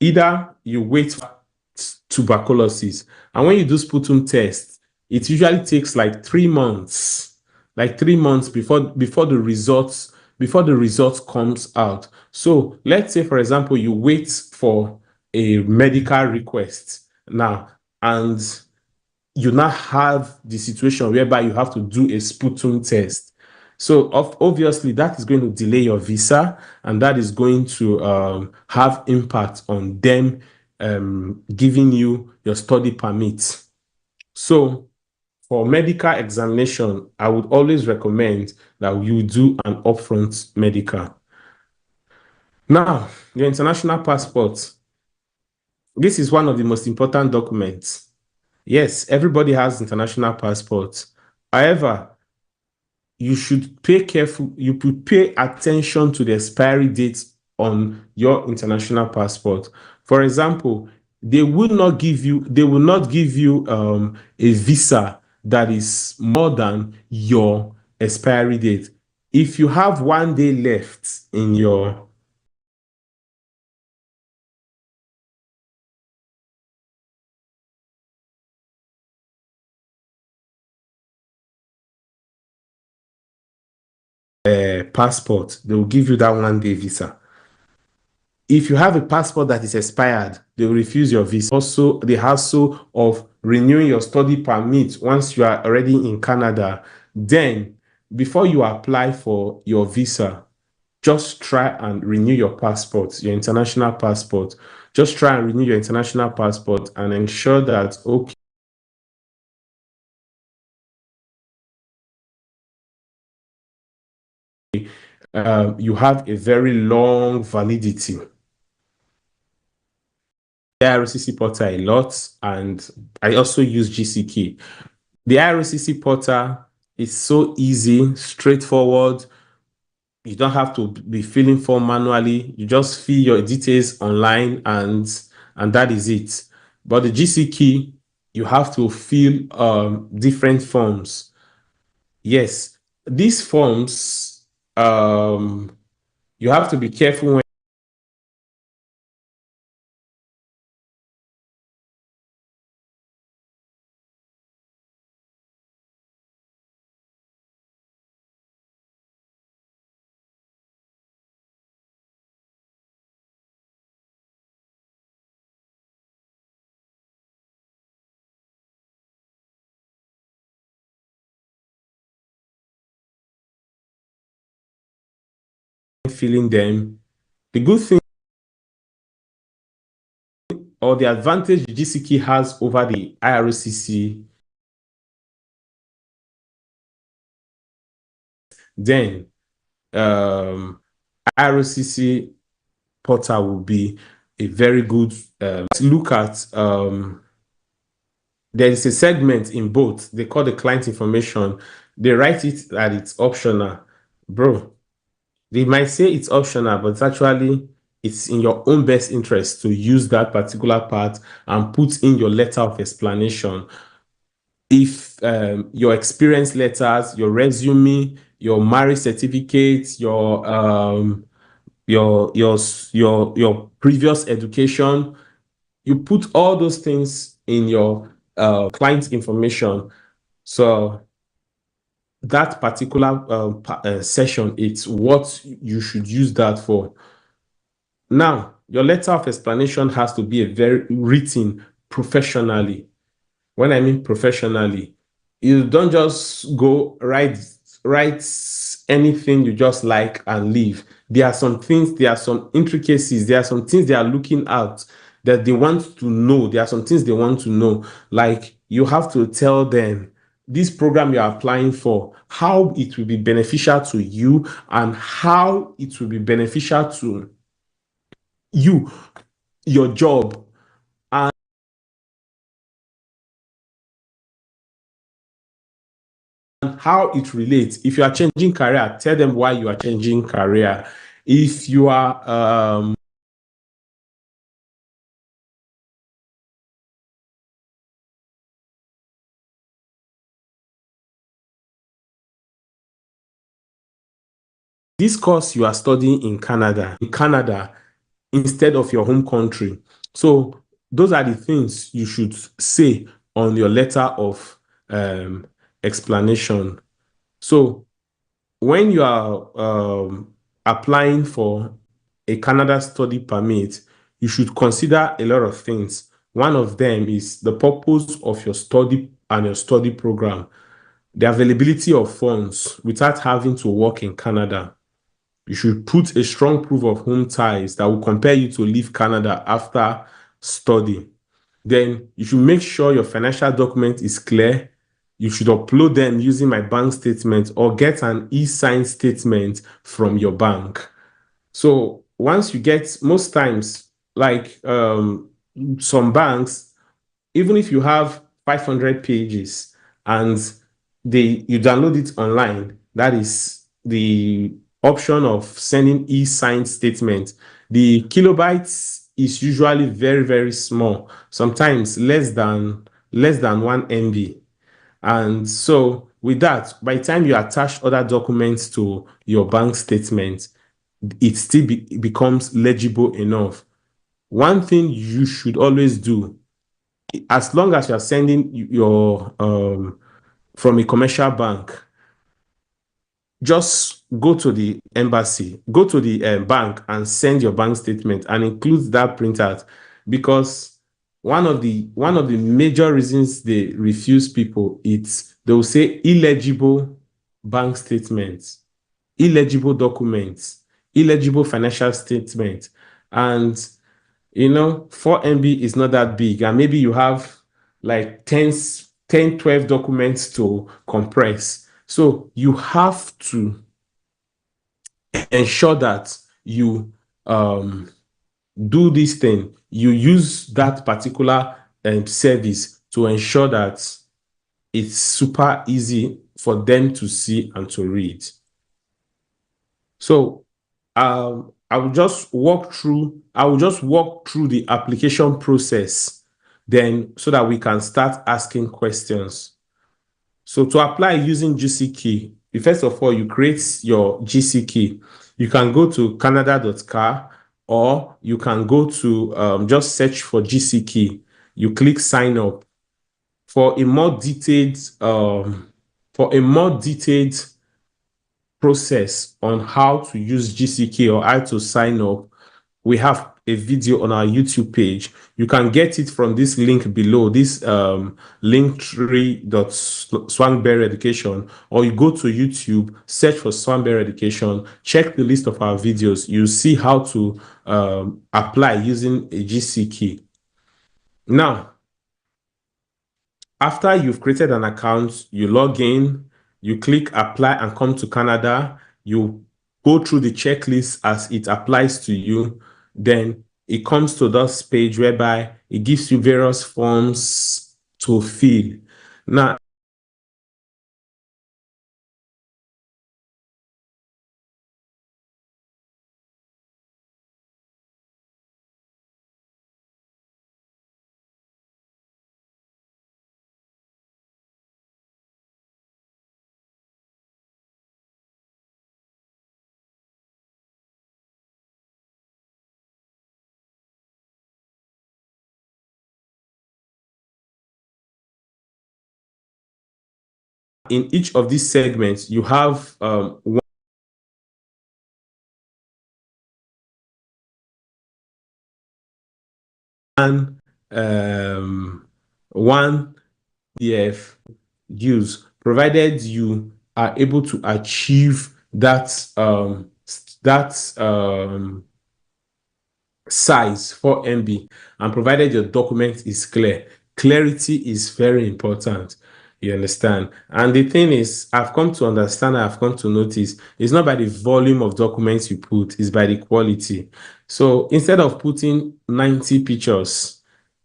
either you wait for tuberculosis, and when you do sputum test, it usually takes like 3 months, before the results comes out. So let's say, for example, you wait for a medical request now, and you now have the situation whereby you have to do a sputum test. So obviously that is going to delay your visa, and that is going to have impact on them giving you your study permit. So for medical examination, I would always recommend that you do an upfront medical. Now, your international passport. This is one of the most important documents. Yes, everybody has international passports. However, you should pay attention to the expiry date on your international passport. For example, they will not give you a visa that is more than your expiry date. If you have 1 day left in your passport, they will give you that 1 day visa. If you have a passport that is expired, they will refuse your visa. Also, the hassle of renewing your study permit once you are already in Canada. Then, before you apply for your visa, just try and renew your passport, your international passport. Just try and renew your international passport and ensure that, okay, you have a very long validity. The IRCC portal a lot, and I also use GCK. The IRCC portal is so easy, straightforward. You don't have to be filling form manually. You just fill your details online, and that is it. But the GCK, you have to fill different forms. Yes, these forms, you have to be careful when filling them. The good thing, or the advantage the GCK has over the IRCC, then IRCC portal will be a very good look at. There is a segment in both. They call the client information. They write it that it's optional. Bro, they might say it's optional, but actually it's in your own best interest to use that particular part and put in your letter of explanation. If your experience letters, your resume, your marriage certificate, your previous education, you put all those things in your client information. So that particular session, it's what you should use that for. Now, your letter of explanation has to be written professionally. When I mean professionally, you don't just go write anything you just like and leave. There are some things, there are some intricacies, there are some things they are looking at that they want to know. There are some things they want to know. Like, you have to tell them this program you're applying for, how it will be beneficial to you and how it will be beneficial to you, your job, and how it relates. If you are changing career, tell them why you are changing career. If you are this course you are studying in Canada instead of your home country, So those are the things you should say on your letter of explanation. So when you are applying for a Canada study permit, you should consider a lot of things. One of them is the purpose of your study and your study program, the availability of funds without having to work in Canada. You should put a strong proof of home ties that will compel you to leave Canada after study. Then you should make sure your financial document is clear. You should upload them using my bank statement or get an e-signed statement from your bank. So once you get, most times, like some banks, even if you have 500 pages and you download it online, that is the option of sending e-signed statement. The kilobytes is usually very, very small, sometimes less than 1 MB. And so with that, by the time you attach other documents to your bank statement, it still becomes legible enough. One thing you should always do, as long as you are sending your from a commercial bank, just go to the embassy, go to the bank and send your bank statement and include that printout, because one of the major reasons they refuse people, they will say illegible bank statements, illegible documents, illegible financial statements. And 4 MB is not that big, and maybe you have like 12 documents to compress. So you have to ensure that you do this thing. You use that particular service to ensure that it's super easy for them to see and to read. So I will just walk through the application process, then, so that we can start asking questions. So to apply using GC key, first of all, you create your GC key. You can go to canada.car, or you can go to just search for GC key. You click sign up. For a more detailed process on how to use GCK or how to sign up, we have a video on our YouTube page. You can get it from this link below, this linktree.Swanberry Education, or you go to YouTube, search for Swanberry Education, check the list of our videos. You see how to apply using a GC key. Now, after you've created an account, you log in, you click apply and come to Canada. You go through the checklist as it applies to you. Then it comes to this page whereby it gives you various forms to fill. Now, in each of these segments, you have one PDF use, provided you are able to achieve that size 4 MB, and provided your document is clear. Clarity is very important. You understand? And the thing is, I've come to understand, I've come to notice, it's not by the volume of documents you put, it's by the quality. So instead of putting 90 pictures,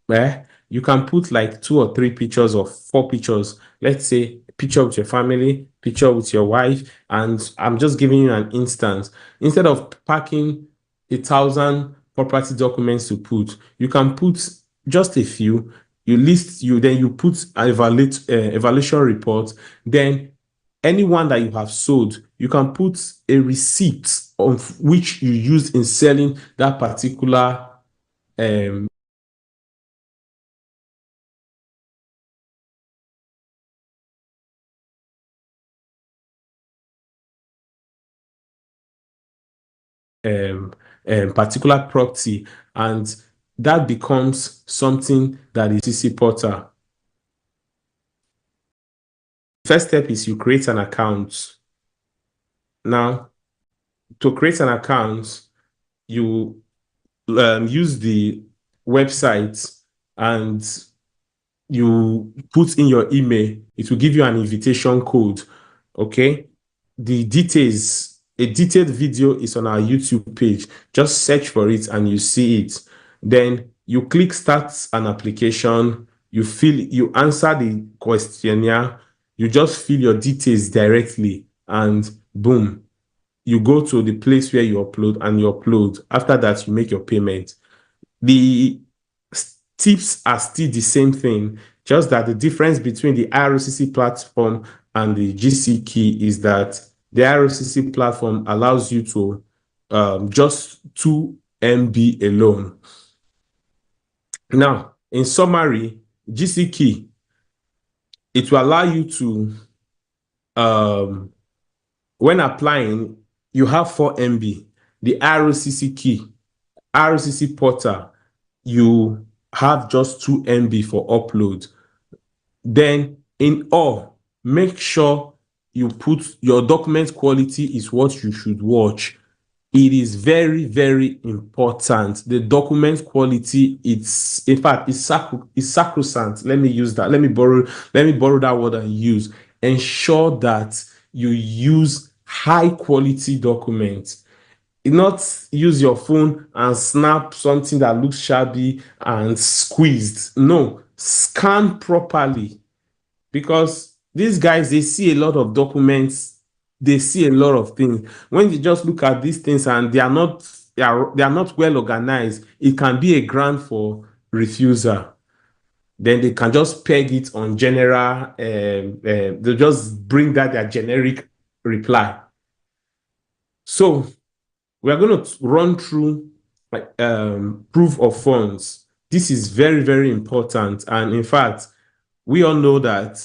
you can put like 2 or 3 pictures or 4 pictures. Let's say picture with your family, picture with your wife, and I'm just giving you an instance. Instead of packing 1,000 property documents to put, you can put just a few. Then you put an evaluation report. Then anyone that you have sold, you can put a receipt of which you used in selling that particular particular property, and that becomes something that is CC portal. First step is you create an account. Now, to create an account, you use the website and you put in your email. It will give you an invitation code. Okay. The details, a detailed video is on our YouTube page. Just search for it and you see it. Then you click start an application. You answer the questionnaire. You just fill your details directly and boom, you go to the place where you upload and you upload. After that, you make your payment. The tips are still the same thing, just that the difference between the ROCC platform and the GC key is that the ROCC platform allows you to just 2 MB alone. Now, in summary, GC key, it will allow you to, when applying, you have 4 MB. The ROCC key, ROCC portal, you have just 2 MB for upload. Then in all, make sure you put your document quality is what you should watch. It is very, very important. The document quality, it's in fact, it's sacrosanct. Let me use that. Let me borrow that word and use. Ensure that you use high quality documents. Not use your phone and snap something that looks shabby and squeezed. No, scan properly, because these guys, they see a lot of documents, they see a lot of things. When you just look at these things and they are not well organized, it can be a ground for refusal. Then they can just peg it on general, they just bring that their generic reply. So we are going to run through proof of funds. This is very, very important. And in fact, we all know that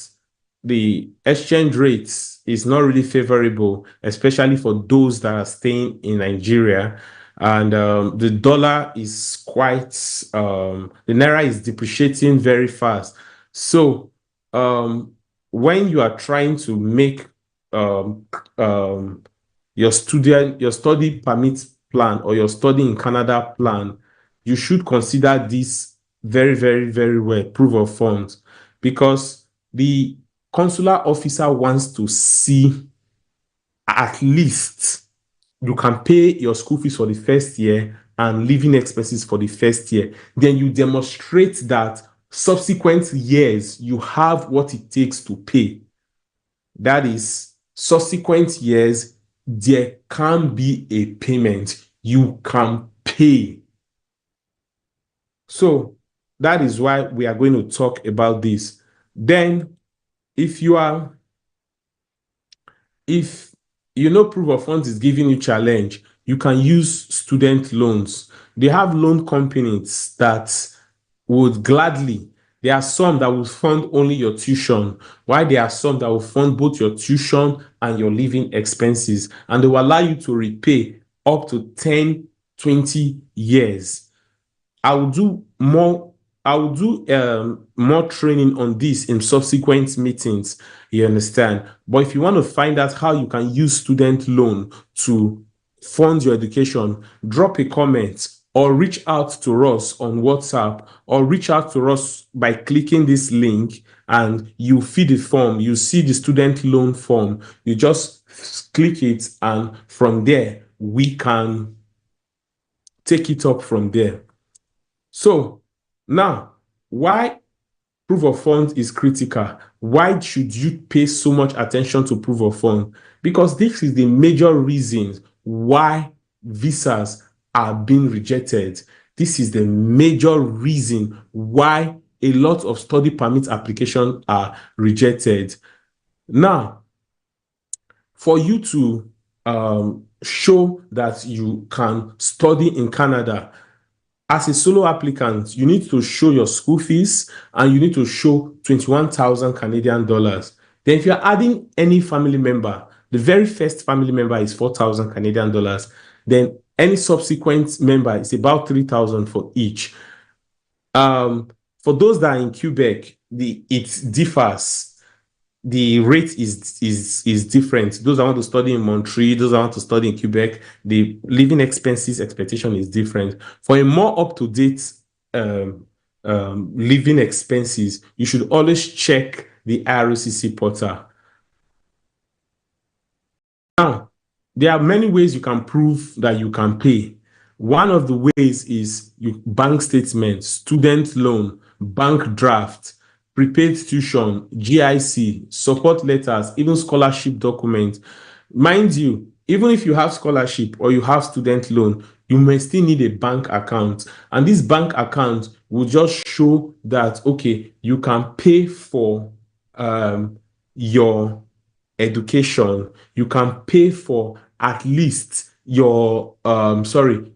the exchange rates is not really favorable, especially for those that are staying in Nigeria. And the dollar is quite, the naira is depreciating very fast. So when you are trying to make your study permit plan or your study in Canada plan, you should consider this very, very, very well, proof of funds, because the consular officer wants to see at least you can pay your school fees for the first year and living expenses for the first year. Then you demonstrate that subsequent years you have what it takes to pay. That is, subsequent years, there can be a payment. You can pay. So that is why we are going to talk about this. Then, if you know proof of funds is giving you challenge, you can use student loans. They have loan companies that would gladly, there are some that will fund only your tuition, while there are some that will fund both your tuition and your living expenses, and they will allow you to repay up to 10, 20 years. I will do more training on this in subsequent meetings, you understand? But if you want to find out how you can use student loan to fund your education, drop a comment or reach out to us on WhatsApp, or reach out to us by clicking this link and you fill the form. You see the student loan form. You just click it, and from there, we can take it up from there. So now, why proof of funds is critical? Why should you pay so much attention to proof of fund? Because this is the major reason why visas are being rejected. This is the major reason why a lot of study permit applications are rejected. Now, for you to show that you can study in Canada, as a solo applicant, you need to show your school fees and you need to show 21,000 Canadian dollars. Then if you're adding any family member, the very first family member is 4,000 Canadian dollars. Then Any subsequent member is about 3,000 for each. For those that are in Quebec, it differs. The rate is different. Those that want to study in Montreal, those that want to study in Quebec, the living expenses expectation is different. For a more up-to-date living expenses, you should always check the IRCC portal. Now, there are many ways you can prove that you can pay. One of the ways is your bank statement, student loan, bank draft, prepaid tuition, GIC, support letters, even scholarship documents. Mind you, even if you have scholarship or you have student loan, you may still need a bank account. And this bank account will just show that, okay, you can pay for your education, you can pay for at least your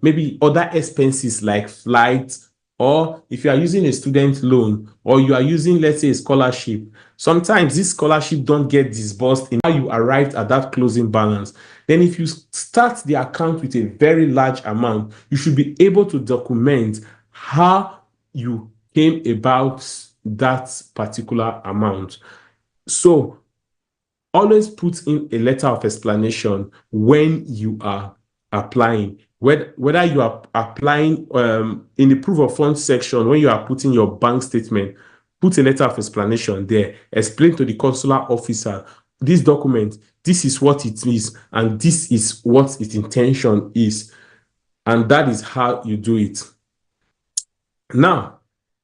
maybe other expenses like flights, or if you are using a student loan or you are using, let's say, a scholarship. Sometimes this scholarship don't get disbursed in how you arrived at that closing balance. Then if you start the account with a very large amount, you should be able to document how you came about that particular amount. So always put in a letter of explanation when you are applying. Whether you are applying in the proof of funds section, when you are putting your bank statement, put a letter of explanation there. Explain to the consular officer, this document, this is what it is, and this is what its intention is. And that is how you do it. Now,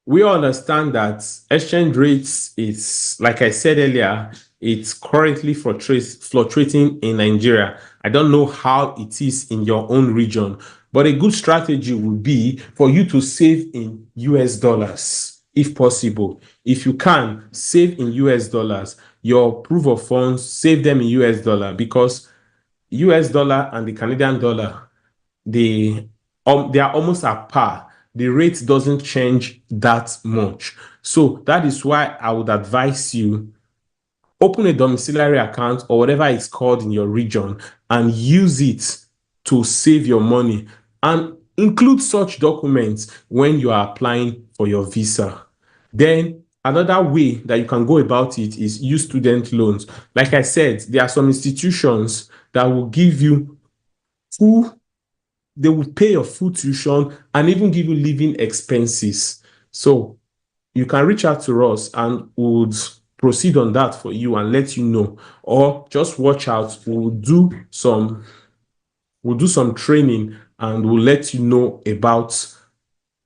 we understand that exchange rates is, like I said earlier, it's currently fluctuating in Nigeria. I don't know how it is in your own region, but a good strategy would be for you to save in US dollars, if possible. If you can, save in US dollars. Your proof of funds, save them in US dollar, because US dollar and the Canadian dollar, they are almost at par. The rate doesn't change that much. So that is why I would advise you, open a domiciliary account or whatever it's called in your region and use it to save your money, and include such documents when you are applying for your visa. Then another way that you can go about it is use student loans. Like I said, there are some institutions that will give you they will pay your full tuition and even give you living expenses. So you can reach out to us and would proceed on that for you and let you know. Or just watch out. We'll do some training and we'll let you know about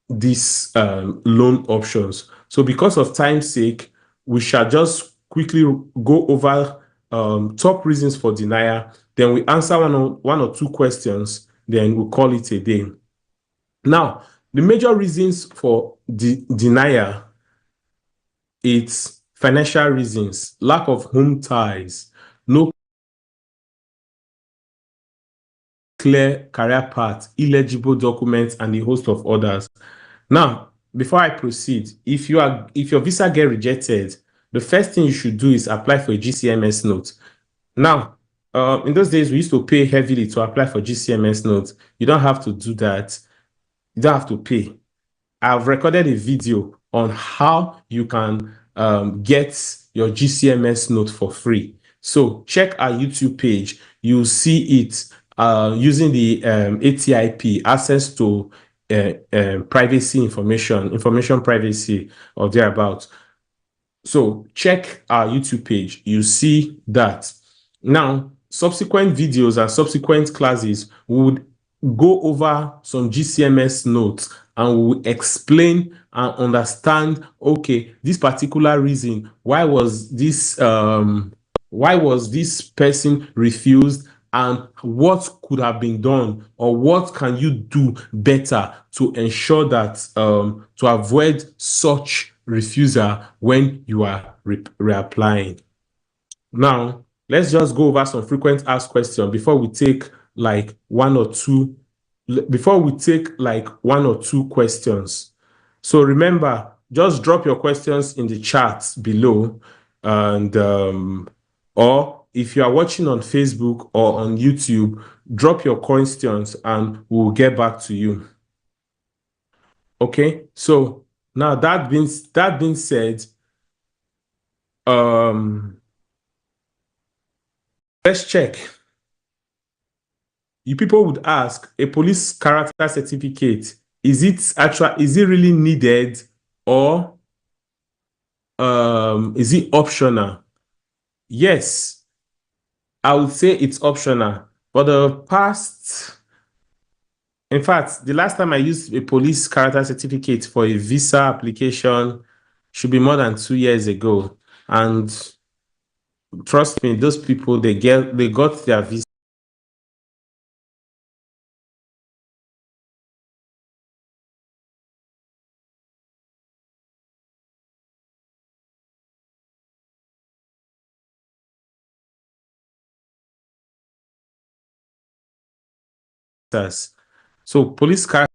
these loan options. So because of time's sake, we shall just quickly go over top reasons for denial. Then we answer one or two questions. Then we'll call it a day. Now, the major reasons for denial, it's financial reasons, lack of home ties, no clear career path, illegible documents, and a host of others. Now, before I proceed, if your visa get rejected, the first thing you should do is apply for a GCMS note. Now, in those days, we used to pay heavily to apply for GCMS notes. You don't have to do that. You don't have to pay. I've recorded a video on how you can get your GCMS note for free. So check our YouTube page. You'll see it using the ATIP, access to privacy information privacy or thereabouts. So check our YouTube page. You see that. Now, subsequent videos and subsequent classes would go over some GCMS notes and we will explain and understand, okay, this particular reason, why was this person refused, and what could have been done, or what can you do better to ensure that to avoid such refusal when you are reapplying. Now, let's just go over some frequent asked questions before we take like one or two questions. So remember, just drop your questions in the chat below, and or if you are watching on Facebook or on YouTube, drop your questions and we'll get back to you. Okay, so now that being said, let's check. You people would ask, a police character certificate, is it really needed, or is it optional? Yes, I would say it's optional. For the past, in fact, the last time I used a police character certificate for a visa application should be more than 2 years ago. And trust me, those people, they got their visa. So police character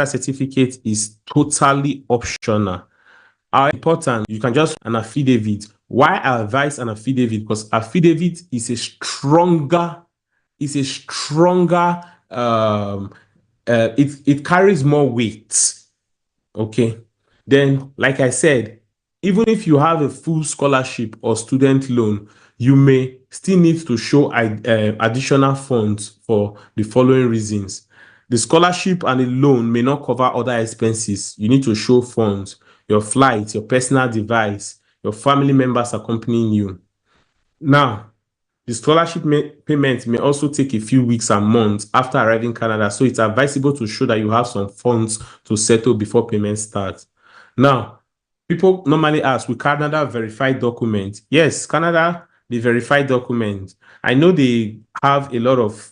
certificate is totally optional. How important, you can just an affidavit. Why I advise an affidavit? Because affidavit is a stronger, it carries more weight. Okay. Then, like I said, even if you have a full scholarship or student loan, you may still need to show additional funds for the following reasons. The scholarship and the loan may not cover other expenses. You need to show funds, your flight, your personal device, your family members accompanying you. Now, the scholarship payment may also take a few weeks and months after arriving in Canada, so it's advisable to show that you have some funds to settle before payment starts. Now, people normally ask, will Canada verify documents? Yes, Canada, they verify documents. I know they have a lot of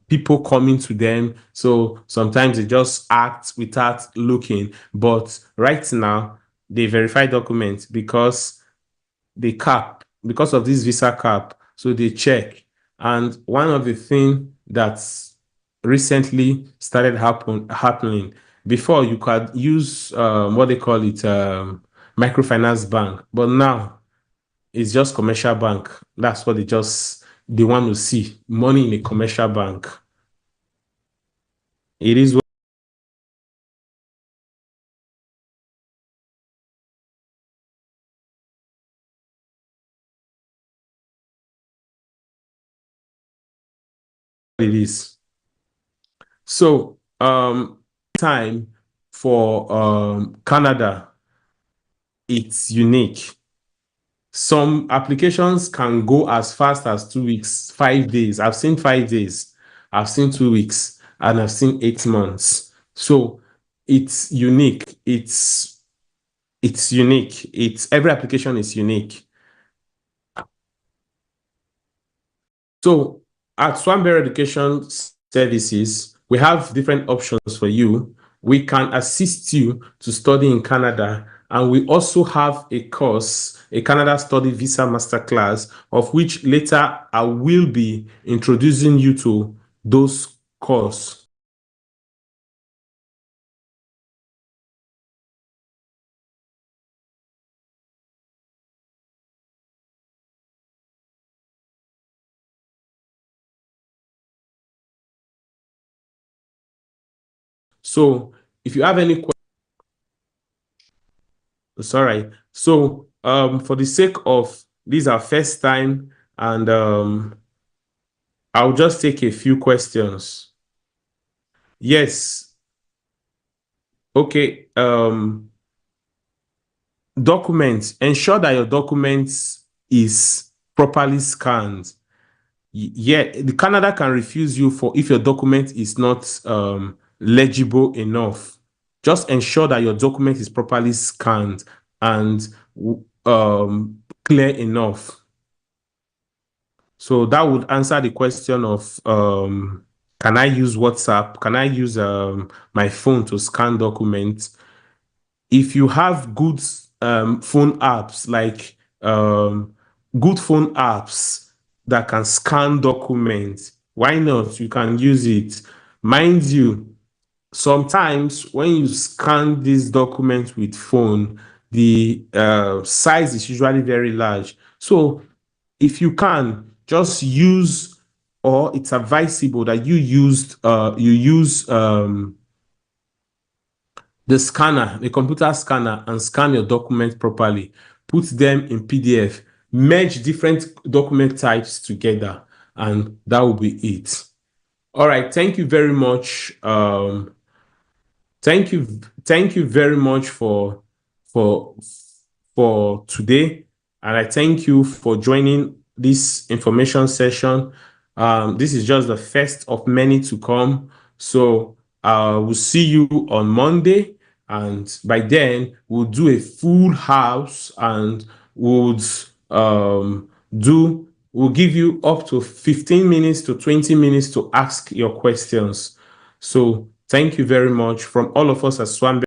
people coming to them, so sometimes they just act without looking. But right now, they verify documents because because of this visa cap, so they check. And one of the things that's recently started happening, before you could use what they call it, microfinance bank, but now it's just commercial bank. That's what they want to see, money in a commercial bank. It is what it is. So time for Canada, it's unique. Some applications can go as fast as 2 weeks, 5 days. I've seen 5 days, I've seen 2 weeks, and I've seen 8 months. So it's unique. It's unique. Every application is unique. So at Swanberry Education Services, we have different options for you. We can assist you to study in Canada, and we also have a course, a Canada Study Visa Masterclass, of which later I will be introducing you to those courses. So if you have any questions, sorry. So for the sake of these are first time, and I'll just take a few questions. Yes. Okay. Documents. Ensure that your documents is properly scanned. Yeah, the Canada can refuse you for if your document is not legible enough. Just ensure that your document is properly scanned and clear enough. So that would answer the question of can I use WhatsApp? Can I use my phone to scan documents? If you have good phone apps, like good phone apps that can scan documents, why not? You can use it. Mind you, sometimes when you scan these documents with phone, the size is usually very large. So if you can, just use, or it's advisable that you use the scanner, the computer scanner, and scan your document properly. Put them in PDF, merge different document types together, and that will be it. All right, thank you very much. Thank you very much for for today, and I thank you for joining this information session. This is just the first of many to come. So we'll see you on Monday, and by then we'll do a full house, and we'll give you up to 15 minutes to 20 minutes to ask your questions. So thank you very much from all of us at Swanberry